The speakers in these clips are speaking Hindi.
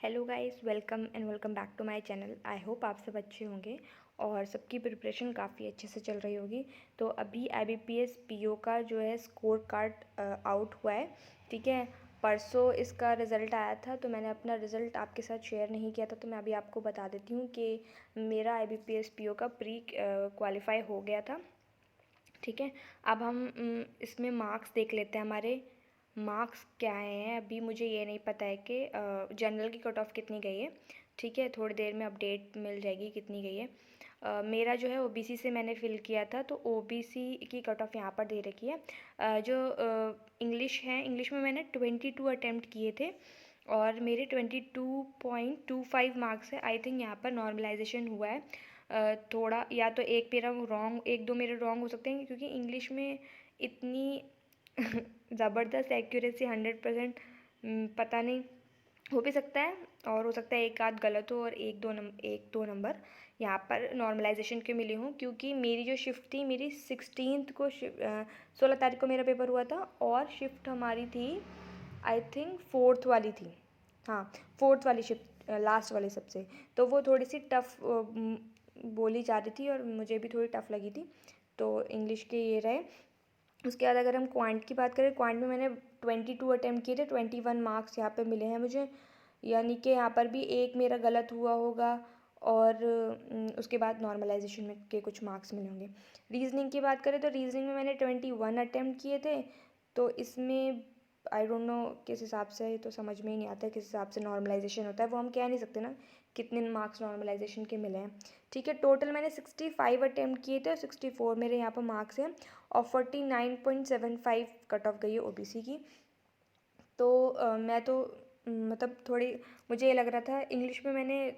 Hello guys, welcome back to my channel. I hope आप सब अच्छे होंगे और सबकी प्रिपरेशन काफ़ी अच्छे से चल रही होगी। तो अभी IBPS PO का जो है स्कोर कार्ड आउट हुआ है, ठीक है। परसों इसका रिज़ल्ट आया था, तो मैंने अपना रिज़ल्ट आपके साथ शेयर नहीं किया था, तो मैं अभी आपको बता देती हूँ कि मेरा IBPS PO का प्री क्वालिफाई हो गया था, ठीक है। अब हम इसमें मार्क्स देख लेते हैं। हमारे मार्क्स क्या आए हैं अभी मुझे ये नहीं पता है कि जनरल की कट ऑफ कितनी गई है, ठीक है। थोड़ी देर में अपडेट मिल जाएगी कितनी गई है। मेरा जो है OBC से मैंने फ़िल किया था, तो OBC की कट ऑफ यहाँ पर दे रखी है। जो इंग्लिश है, इंग्लिश में मैंने 22 अटैम्प्ट किए थे और मेरे 22.25 मार्क्स है। आई थिंक यहाँ पर नॉर्मलाइजेशन हुआ है। थोड़ा या तो एक मेरा रॉन्ग, एक दो मेरे रॉन्ग हो सकते हैं, क्योंकि इंग्लिश में इतनी ज़बरदस्त एक्यूरेसी 100% पता नहीं, हो भी सकता है और हो सकता है एक आध गलत हो और एक दो नंबर यहाँ पर नॉर्मलाइजेशन के मिले हों। क्योंकि मेरी जो शिफ्ट थी, मेरी 16 को 16 तारीख को मेरा पेपर हुआ था और शिफ्ट हमारी थी आई थिंक 4th वाली थी। हाँ, 4th वाली शिफ्ट, लास्ट वाली सबसे। तो वो थोड़ी सी टफ़ बोली जा रही थी और मुझे भी थोड़ी टफ़ लगी थी। तो इंग्लिश के ये रहे। उसके बाद अगर हम क्वांट की बात करें, क्वांट में मैंने 22 अटैम्प्ट किए थे, 21 मार्क्स यहाँ पे मिले हैं मुझे। यानी कि यहाँ पर भी एक मेरा गलत हुआ होगा और उसके बाद नॉर्मलाइजेशन में के कुछ मार्क्स मिले होंगे। रीजनिंग की बात करें तो रीजनिंग में मैंने 21 अटैम्प्ट किए थे। तो इसमें आई डोंट नो किस हिसाब से, तो समझ में ही नहीं आता है किस हिसाब से नॉर्मलाइजेशन होता है, वो हम कह नहीं सकते ना कितने मार्क्स नॉर्मलाइजेशन के मिले हैं, ठीक है। टोटल मैंने 65 अटैम्प्ट किए थे और 64 मेरे यहाँ पर मार्क्स हैं और 49.75 कट ऑफ गई है OBC की। तो मैं तो मतलब थोड़ी मुझे ये लग रहा था। इंग्लिश में मैंने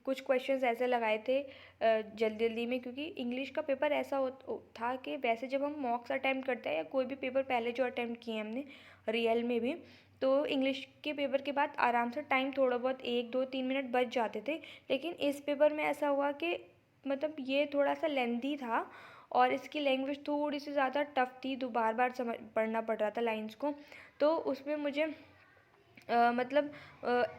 कुछ क्वेश्चंस ऐसे लगाए थे जल्दी जल्दी में, क्योंकि इंग्लिश का पेपर ऐसा था कि वैसे जब हम मॉक्स अटैम्प्ट करते हैं या कोई भी पेपर पहले जो अटैम्प्ट किए हैं हमने रियल में भी, तो इंग्लिश के पेपर के बाद आराम से टाइम थोड़ा बहुत 1 2 3 मिनट बच जाते थे। लेकिन इस पेपर में ऐसा हुआ कि मतलब ये थोड़ा सा लेंथी था और इसकी लैंग्वेज थोड़ी सी ज़्यादा टफ थी, तो बार बार समझ पढ़ना पड़ रहा था लाइंस को। तो उसमें मुझे मतलब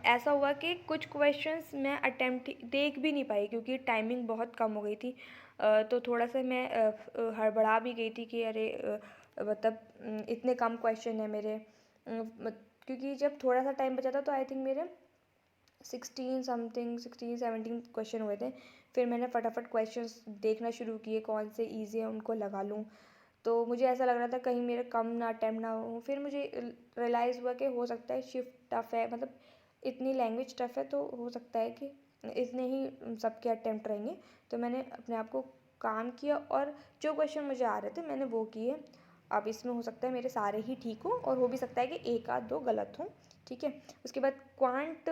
ऐसा हुआ कि कुछ क्वेश्चंस मैं अटेम्प्ट देख भी नहीं पाई, क्योंकि टाइमिंग बहुत कम हो गई थी। तो थोड़ा सा मैं हड़बड़ा भी गई थी कि अरे मतलब इतने कम क्वेश्चन है मेरे। क्योंकि जब थोड़ा सा टाइम बचा था तो आई थिंक मेरे 16 17 क्वेश्चन हुए थे। फिर मैंने फटाफट क्वेश्चंस देखना शुरू किए, कौन से ईजी है उनको लगा लूँ। तो मुझे ऐसा लग रहा था कहीं मेरे कम ना अटैम्प्ट ना हो। फिर मुझे रियलाइज़ हुआ कि हो सकता है शिफ्ट टफ़ है, मतलब इतनी लैंग्वेज टफ़ है, तो हो सकता है कि इतने ही सबके अटैम्प्ट रहेंगे। तो मैंने अपने आप को काम किया और जो क्वेश्चन मुझे आ रहे थे मैंने वो किए। अब इसमें हो सकता है मेरे सारे ही ठीक हों और हो भी सकता है कि एक आध दो गलत हों, ठीक है। उसके बाद क्वांट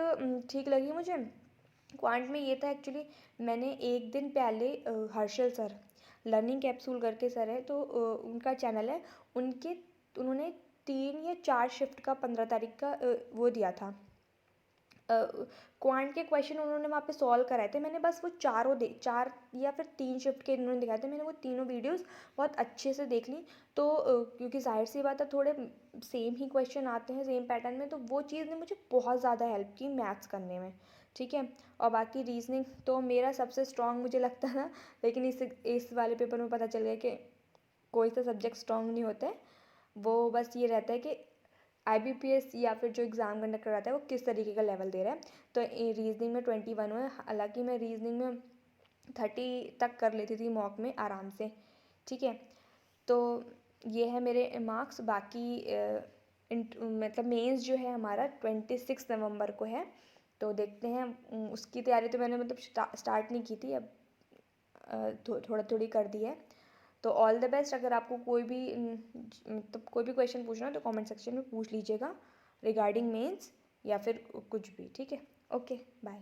ठीक लगी मुझे। क्वांट में ये था एक्चुअली, मैंने एक दिन पहले हर्षल सर, लर्निंग कैप्सूल करके सर है, तो उनका चैनल है, उन्होंने 3 या 4 शिफ्ट का 15 तारीख का वो दिया था। क्वांट के क्वेश्चन उन्होंने वहाँ पे सॉल्व कराए थे। मैंने बस वो 4 या फिर 3 शिफ्ट के उन्होंने दिखाए थे, मैंने वो तीनों वीडियोस बहुत अच्छे से देख ली। तो क्योंकि जाहिर सी बात है थोड़े सेम ही क्वेश्चन आते हैं सेम पैटर्न में, तो वो चीज़ ने मुझे बहुत ज़्यादा हेल्प की मैथ्स करने में, ठीक है। और बाकी रीजनिंग तो मेरा सबसे स्ट्रॉन्ग मुझे लगता था, लेकिन इस वाले पेपर में पता चल गया कि कोई सा सब्जेक्ट स्ट्रॉन्ग नहीं होता है। वो बस ये रहता है कि IBPS या फिर जो एग्ज़ाम कंडक्ट कराता है वो किस तरीके का लेवल दे रहा है। तो रीजनिंग में 21 हुआ है। हालांकि मैं रीजनिंग में 30 तक कर लेती थी मॉक में आराम से, ठीक है। तो ये है मेरे मार्क्स। बाकी मतलब मेंस जो है हमारा 26 नवंबर को है, तो देखते हैं। उसकी तैयारी तो मैंने मतलब स्टार्ट नहीं की थी, अब थोड़ा थोड़ी कर दी है। तो ऑल द बेस्ट। अगर आपको कोई भी मतलब कोई भी क्वेश्चन पूछना हो तो कमेंट सेक्शन में पूछ लीजिएगा रिगार्डिंग मेंस या फिर कुछ भी, ठीक है। Okay, bye.